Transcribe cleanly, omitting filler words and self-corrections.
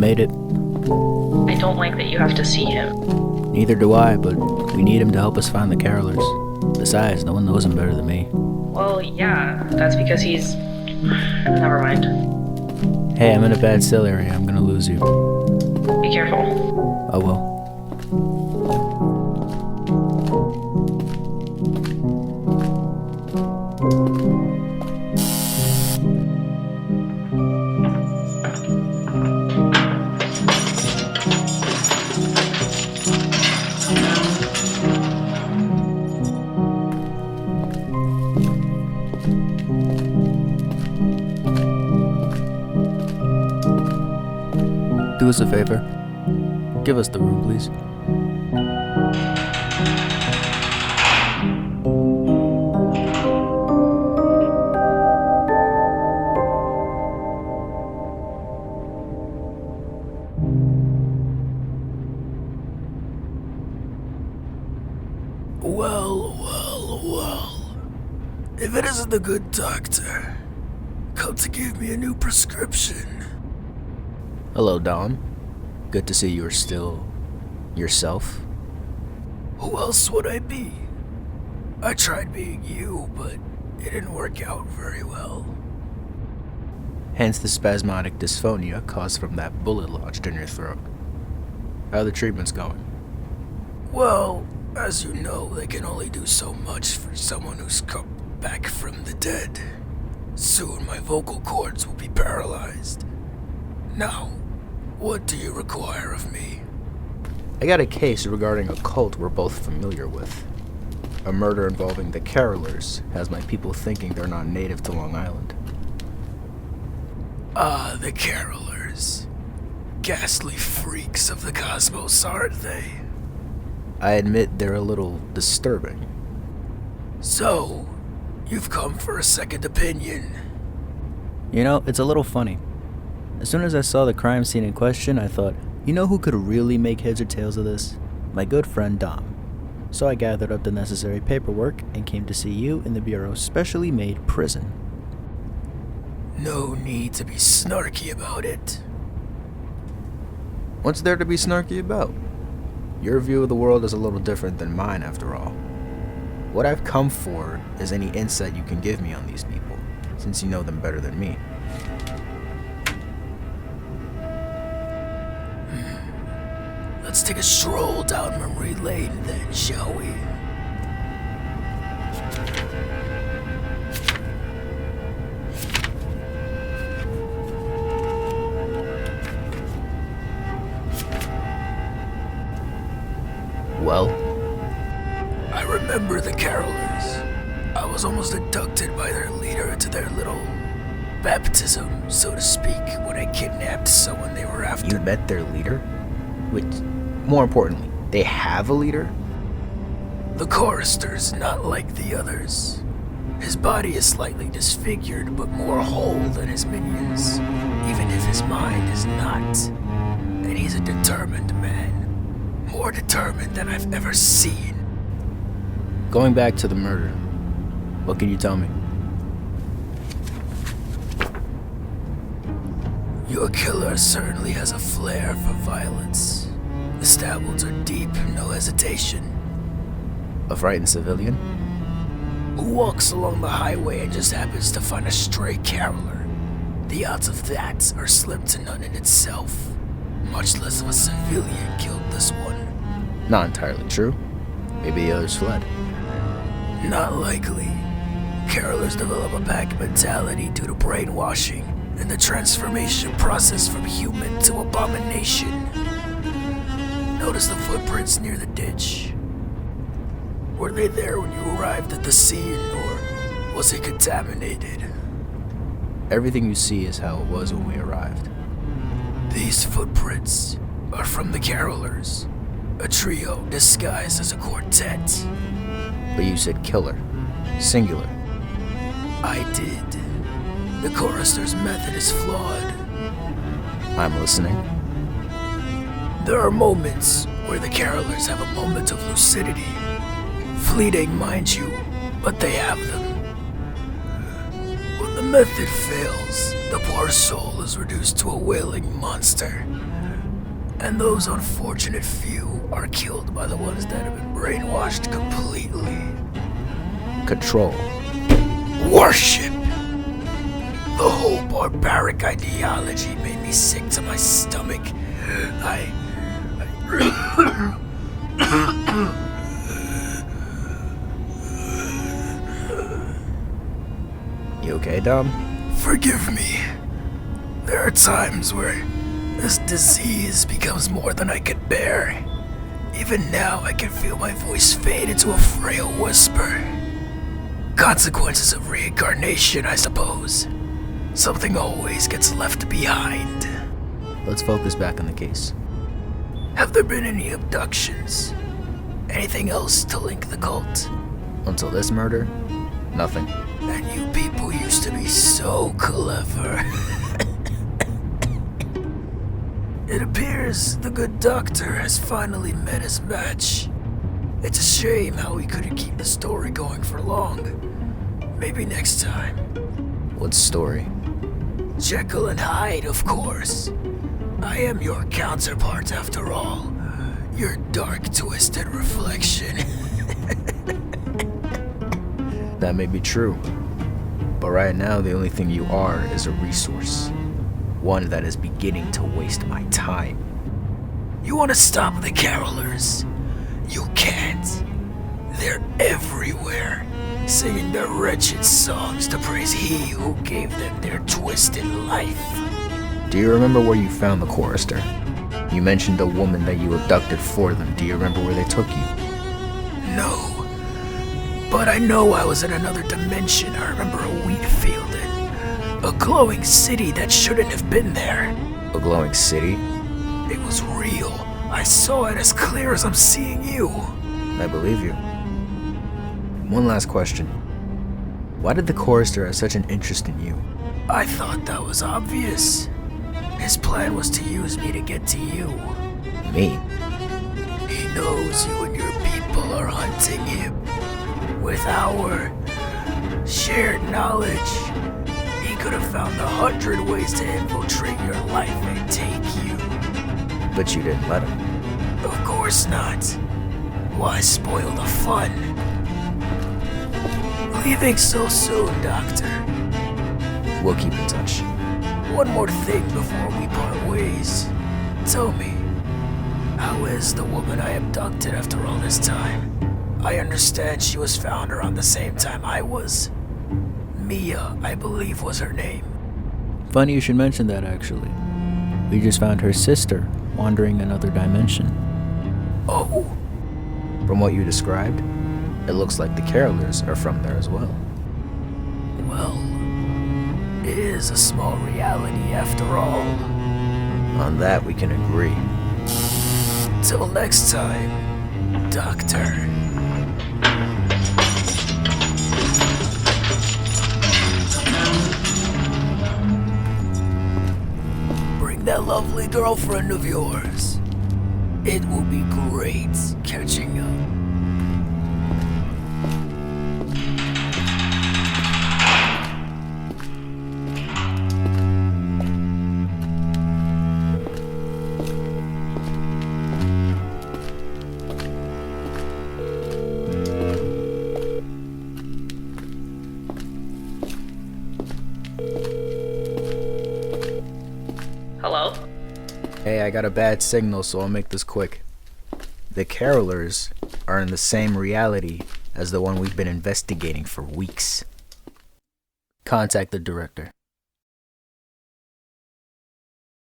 made it. I don't like that you have to see him. Neither do I, but we need him to help us find the carolers. Besides, no one knows him better than me. Well, yeah, that's because he's... Never mind. Hey, I'm in a bad cell area. I'm gonna lose you. Be careful. I will. Do us a favor. Give us the room, please. Well. If it isn't the good doctor, come to give me a new prescription. Hello, Dom. Good to see you're still yourself. Who else would I be? I tried being you, but it didn't work out very well. Hence the spasmodic dysphonia caused from that bullet lodged in your throat. How are the treatments going? Well, as you know, they can only do so much for someone who's come back from the dead. Soon my vocal cords will be paralyzed. Now, what do you require of me? I got a case regarding a cult we're both familiar with. A murder involving the carolers has my people thinking they're not native to Long Island. Ah, the carolers. Ghastly freaks of the cosmos, aren't they? I admit they're a little disturbing. So, you've come for a second opinion. You know, it's a little funny. As soon as I saw the crime scene in question, I thought, you know who could really make heads or tails of this? My good friend Dom. So I gathered up the necessary paperwork and came to see you in the Bureau's specially made prison. No need to be snarky about it. What's there to be snarky about? Your view of the world is a little different than mine, after all. What I've come for is any insight you can give me on these people, since you know them better than me. Let's take a stroll down memory lane then, shall we? Well, I remember the carolers. I was almost abducted by their leader into their little baptism, so to speak, when I kidnapped someone they were after. you met their leader? Which, more importantly, they have a leader? The Chorister's not like the others. His body is slightly disfigured, but more whole than his minions, even if his mind is not. And he's a determined man. More determined than I've ever seen. Going back to the murder, what can you tell me? Your killer certainly has a flair for violence. The stab wounds are deep, no hesitation. A frightened civilian? Who walks along the highway and just happens to find a stray caroler? The odds of that are slim to none in itself. Much less of a civilian killed this one. Not entirely true. Maybe the others fled. Not likely. Carolers develop a pack mentality due to brainwashing and the transformation process from human to abomination. Notice the footprints near the ditch. Were they there when you arrived at the scene, or was it contaminated? Everything you see is how it was when we arrived. These footprints are from the carolers, a trio disguised as a quartet. But you said killer. Singular. I did. The chorister's method is flawed. I'm listening. There are moments where the carolers have a moment of lucidity. Fleeting, mind you, but they have them. When the method fails, the poor soul is reduced to a wailing monster, And those unfortunate few are killed by the ones that have been brainwashed completely. Control. Worship! The whole barbaric ideology made me sick to my stomach. You okay, Dom? Forgive me. There are times where this disease becomes more than I can bear. Even now, I can feel my voice fade into a frail whisper. Consequences of reincarnation, I suppose. Something always gets left behind. Let's focus back on the case. Have there been any abductions? Anything else to link the cult? Until this murder, nothing. And you people used to be so clever. It appears the good doctor has finally met his match. It's a shame how we couldn't keep the story going for long. Maybe next time. What story? Jekyll and Hyde, of course. I am your counterpart after all. Your dark, twisted reflection. That may be true. But right now, the only thing you are is a resource. One that is beginning to waste my time. You want to stop the carolers? You can't. They're everywhere, singing their wretched songs to praise he who gave them their twisted life. Do you remember where you found the Chorister? You mentioned a woman that you abducted for them. Do you remember where they took you? No. But I know I was in another dimension. I remember a wheat field and a glowing city that shouldn't have been there. A glowing city? It was real. I saw it as clear as I'm seeing you. I believe you. One last question. Why did the Chorister have such an interest in you? I thought that was obvious. His plan was to use me to get to you. Me? He knows you and your people are hunting him. With our shared knowledge, he could have found 100 ways to infiltrate your life and take you. But you didn't let him. Of course not. Why spoil the fun? Leaving so soon, Doctor. We'll keep in touch. One more thing before we part ways. Tell me, how is the woman I abducted after all this time? I understand she was found around the same time I was. Mia, I believe, was her name. Funny you should mention that, actually. We just found her sister wandering another dimension. Oh, From what you described, it looks like the carolers are from there as well. well, it is a small reality after all. On that, we can agree. Till next time, Doctor. Bring that lovely girlfriend of yours. It will be great catching up. Hello? Hey, I got a bad signal, so I'll make this quick. The carolers are in the same reality as the one we've been investigating for weeks. Contact the director.